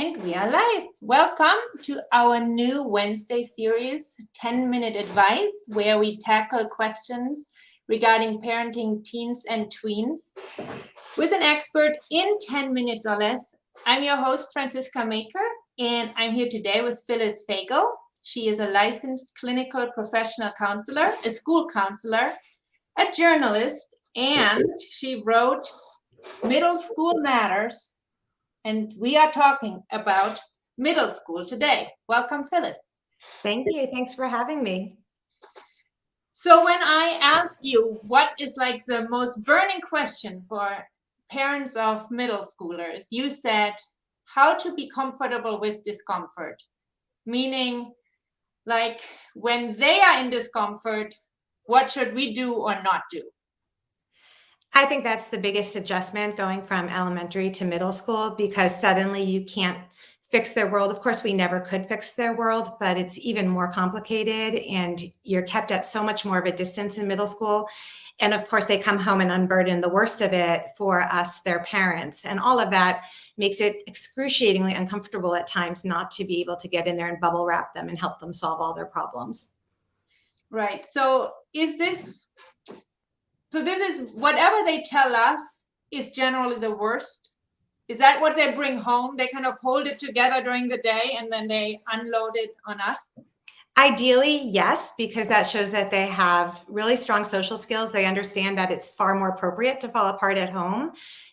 And we are live. Welcome to our new Wednesday series, 10-Minute Advice, where we tackle questions regarding parenting teens and tweens with an expert in 10 minutes or less. I'm your host, Franziska Maker, and I'm here today with Phyllis Fagell. She is a licensed clinical professional counselor, a school counselor, a journalist, and she wrote Middle School Matters. And we are talking about middle school today. Welcome, Phyllis. Thank you. Thanks for having me. So when I asked you what is like the most burning question for parents of middle schoolers, you said how to be comfortable with discomfort, meaning like when they are in discomfort, what should we do or not do? I think that's the biggest adjustment going from elementary to middle school, because suddenly you can't fix their world. Of course, we never could fix their world, but it's even more complicated and you're kept at so much more of a distance in middle school. And of course, they come home and unburden the worst of it for us, their parents. And all of that makes it excruciatingly uncomfortable at times not to be able to get in there and bubble wrap them and help them solve all their problems. Right. So this is whatever they tell us is generally the worst. Is that what they bring home? They kind of hold it together during the day and then they unload it on us? Ideally, yes, because that shows that they have really strong social skills. They understand that it's far more appropriate to fall apart at home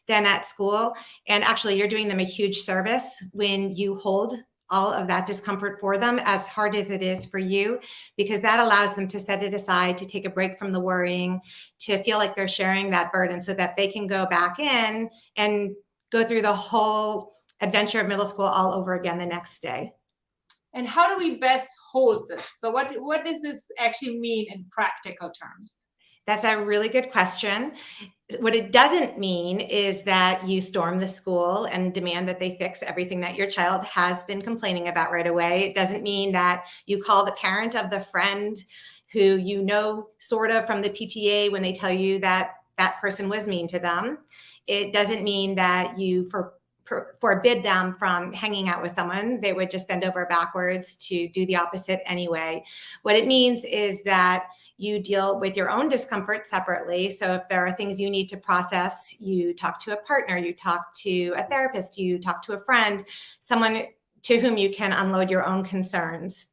than at school. And actually, you're doing them a huge service when you hold all of that discomfort for them, as hard as it is for you, because that allows them to set it aside, to take a break from the worrying, to feel like they're sharing that burden so that they can go back in and go through the whole adventure of middle school all over again the next day. And how do we best hold this? So what does this actually mean in practical terms? That's a really good question. What it doesn't mean is that you storm the school and demand that they fix everything that your child has been complaining about right away. It doesn't mean that you call the parent of the friend who you know sort of from the PTA when they tell you that that person was mean to them. It doesn't mean that you forbid them from hanging out with someone. They would just bend over backwards to do the opposite anyway. What it means is that you deal with your own discomfort separately. So if there are things you need to process, you talk to a partner, you talk to a therapist, you talk to a friend, someone to whom you can unload your own concerns,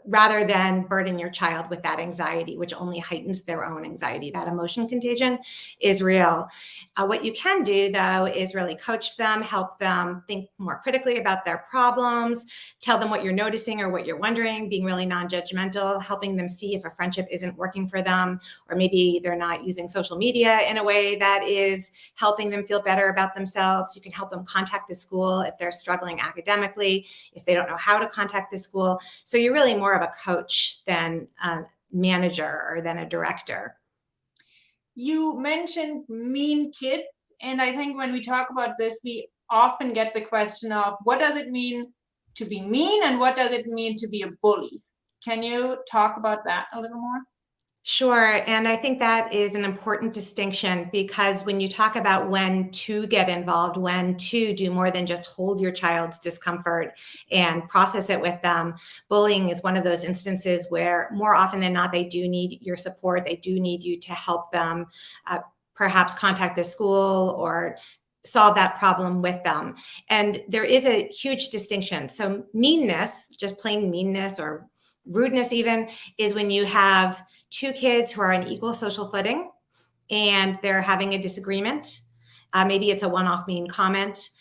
rather than burden your child with that anxiety, which only heightens their own anxiety. That emotion contagion is real. What you can do, though, is really coach them, help them think more critically about their problems, tell them what you're noticing or what you're wondering, being really non-judgmental, helping them see if a friendship isn't working for them, or maybe they're not using social media in a way that is helping them feel better about themselves. You can help them contact the school if they're struggling academically, if they don't know how to contact the school. So you're really more of a coach than a manager or than a director. You mentioned mean kids, and I think when we talk about this, we often get the question of what does it mean to be mean and what does it mean to be a bully? Can you talk about that a little more? Sure. And I think that is an important distinction, because when you talk about when to get involved, when to do more than just hold your child's discomfort and process it with them, bullying is one of those instances where more often than not, they do need your support. They do need you to help them perhaps contact the school or solve that problem with them. And there is a huge distinction. So meanness, just plain meanness or rudeness even, is when you have two kids who are on equal social footing and they're having a disagreement. Maybe it's a one-off mean comment.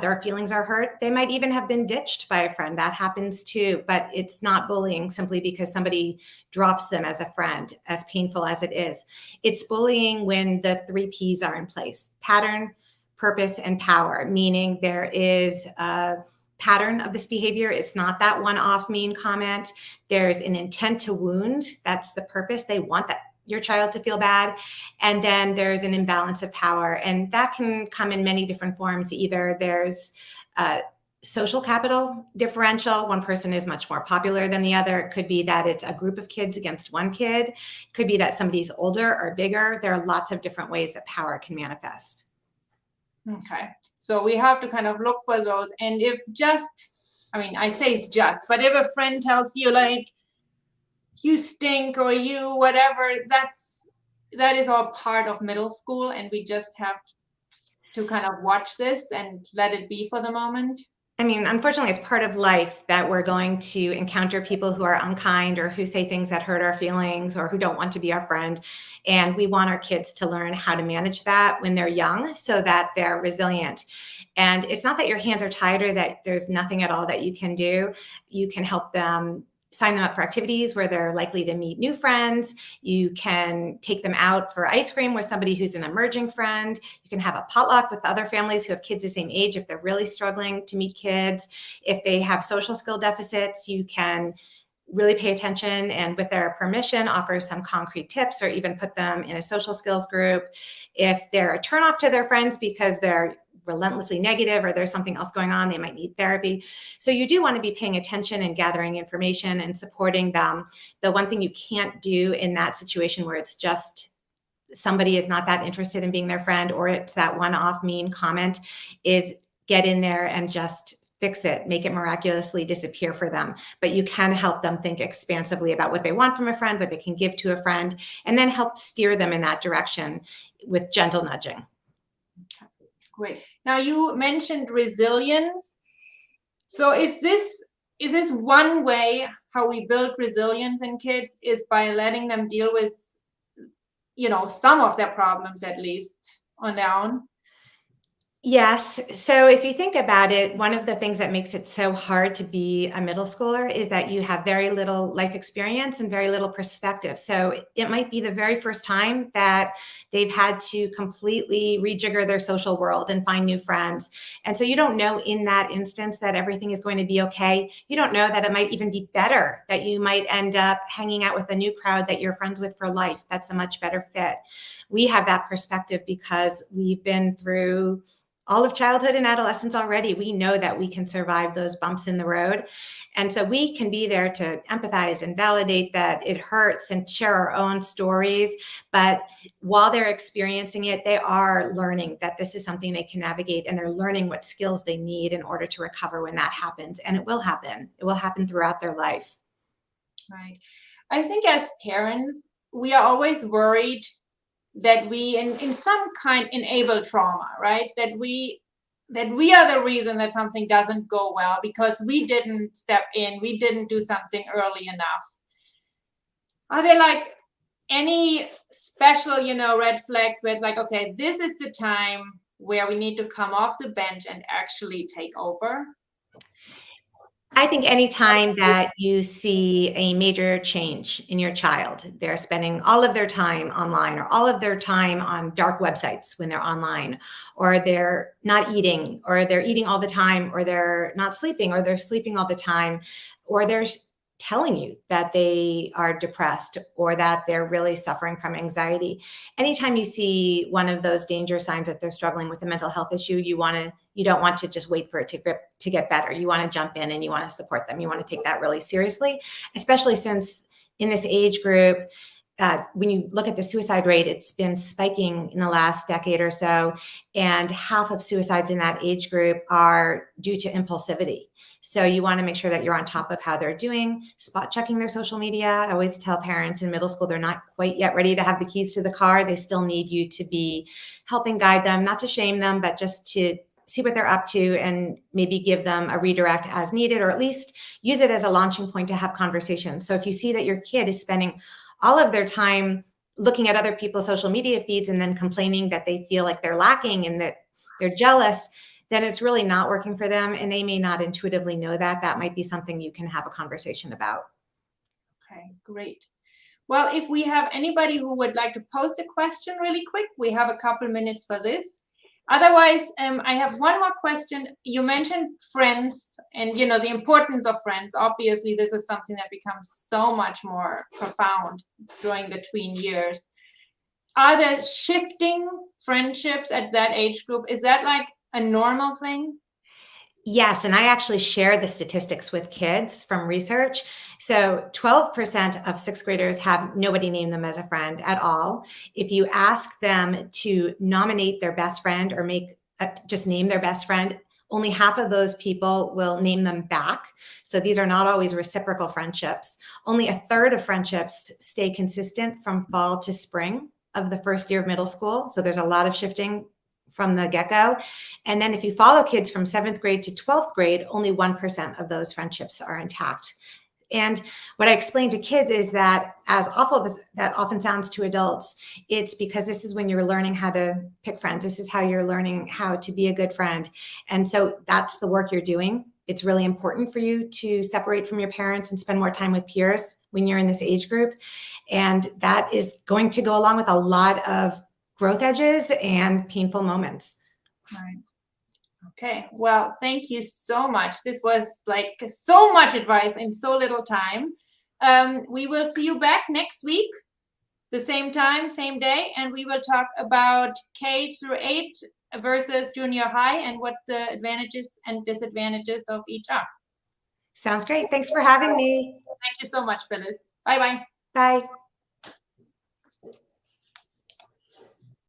Their feelings are hurt. They might even have been ditched by a friend. That happens too, but it's not bullying simply because somebody drops them as a friend, as painful as it is. It's bullying when the 3 Ps are in place: pattern, purpose, and power, meaning there is a pattern of this behavior. It's not that one-off mean comment. There's an intent to wound. That's the purpose. They want your child to feel bad. And then there's an imbalance of power. And that can come in many different forms. Either there's social capital differential. One person is much more popular than the other. It could be that it's a group of kids against one kid. It could be that somebody's older or bigger. There are lots of different ways that power can manifest. Okay, so we have to kind of look for those. And if just, I mean, I say just, but if a friend tells you like, you stink or you whatever, that is all part of middle school, and we just have to kind of watch this and let it be for the moment. I mean, unfortunately, it's part of life that we're going to encounter people who are unkind or who say things that hurt our feelings or who don't want to be our friend. And we want our kids to learn how to manage that when they're young so that they're resilient. And it's not that your hands are tied or that there's nothing at all that you can do. You can help them, sign them up for activities where they're likely to meet new friends. You can take them out for ice cream with somebody who's an emerging friend. You can have a potluck with other families who have kids the same age if they're really struggling to meet kids. If they have social skill deficits, you can really pay attention and with their permission offer some concrete tips or even put them in a social skills group. If they're a turnoff to their friends because they're relentlessly negative or there's something else going on, they might need therapy. So you do want to be paying attention and gathering information and supporting them. The one thing you can't do in that situation where it's just somebody is not that interested in being their friend or it's that one-off mean comment is get in there and just fix it, make it miraculously disappear for them. But you can help them think expansively about what they want from a friend, what they can give to a friend, and then help steer them in that direction with gentle nudging. Great. Now you mentioned resilience. So is this one way how we build resilience in kids is by letting them deal with, some of their problems at least on their own? Yes. So if you think about it, one of the things that makes it so hard to be a middle schooler is that you have very little life experience and very little perspective. So it might be the very first time that they've had to completely rejigger their social world and find new friends. And so you don't know in that instance that everything is going to be okay. You don't know that it might even be better, that you might end up hanging out with a new crowd that you're friends with for life. That's a much better fit. We have that perspective because we've been through all of childhood and adolescence already. We know that we can survive those bumps in the road. And so we can be there to empathize and validate that it hurts and share our own stories. But while they're experiencing it, they are learning that this is something they can navigate and they're learning what skills they need in order to recover when that happens. And it will happen. It will happen throughout their life. Right. I think as parents, we are always worried that we in some kind enable trauma, right? That we are the reason that something doesn't go well because we didn't step in, we didn't do something early enough. Are there like any special, red flags where it's like, okay, this is the time where we need to come off the bench and actually take over? I think anytime that you see a major change in your child, they're spending all of their time online or all of their time on dark websites when they're online, or they're not eating, or they're eating all the time, or they're not sleeping, or they're sleeping all the time, or they're telling you that they are depressed or that they're really suffering from anxiety. Anytime you see one of those danger signs that they're struggling with a mental health issue, you don't want to just wait for it to get better. You want to jump in and you want to support them. You want to take that really seriously, especially since in this age group, when you look at the suicide rate, it's been spiking in the last decade or so, and half of suicides in that age group are due to impulsivity. So you want to make sure that you're on top of how they're doing, spot checking their social media. I always tell parents in middle school, they're not quite yet ready to have the keys to the car. They still need you to be helping guide them, not to shame them, but just to see what they're up to and maybe give them a redirect as needed, or at least use it as a launching point to have conversations. So if you see that your kid is spending all of their time looking at other people's social media feeds and then complaining that they feel like they're lacking and that they're jealous, then it's really not working for them. And they may not intuitively know that. That might be something you can have a conversation about. Okay, great. Well, if we have anybody who would like to post a question really quick, we have a couple minutes for this. Otherwise, I have one more question. You mentioned friends and, the importance of friends. Obviously, this is something that becomes so much more profound during the tween years. Are there shifting friendships at that age group? Is that like a normal thing? Yes, and I actually share the statistics with kids from research. So 12% of sixth graders have nobody name them as a friend at all. If you ask them to nominate their best friend or make just name their best friend, only half of those people will name them back. So these are not always reciprocal friendships. Only a third of friendships stay consistent from fall to spring of the first year of middle school. So there's a lot of shifting from the get-go. And then if you follow kids from 7th grade to 12th grade, only 1% of those friendships are intact. And what I explain to kids is that, as awful as that often sounds to adults, it's because this is when you're learning how to pick friends. This is how you're learning how to be a good friend. And so that's the work you're doing. It's really important for you to separate from your parents and spend more time with peers when you're in this age group. And that is going to go along with a lot of growth edges and painful moments. Right. Okay, well, thank you so much. This was like so much advice in so little time. We will see you back next week, the same time, same day, and we will talk about K through 8 versus junior high and what the advantages and disadvantages of each are. Sounds great. Thanks for having me. Thank you so much, Phyllis. Bye-bye. Bye.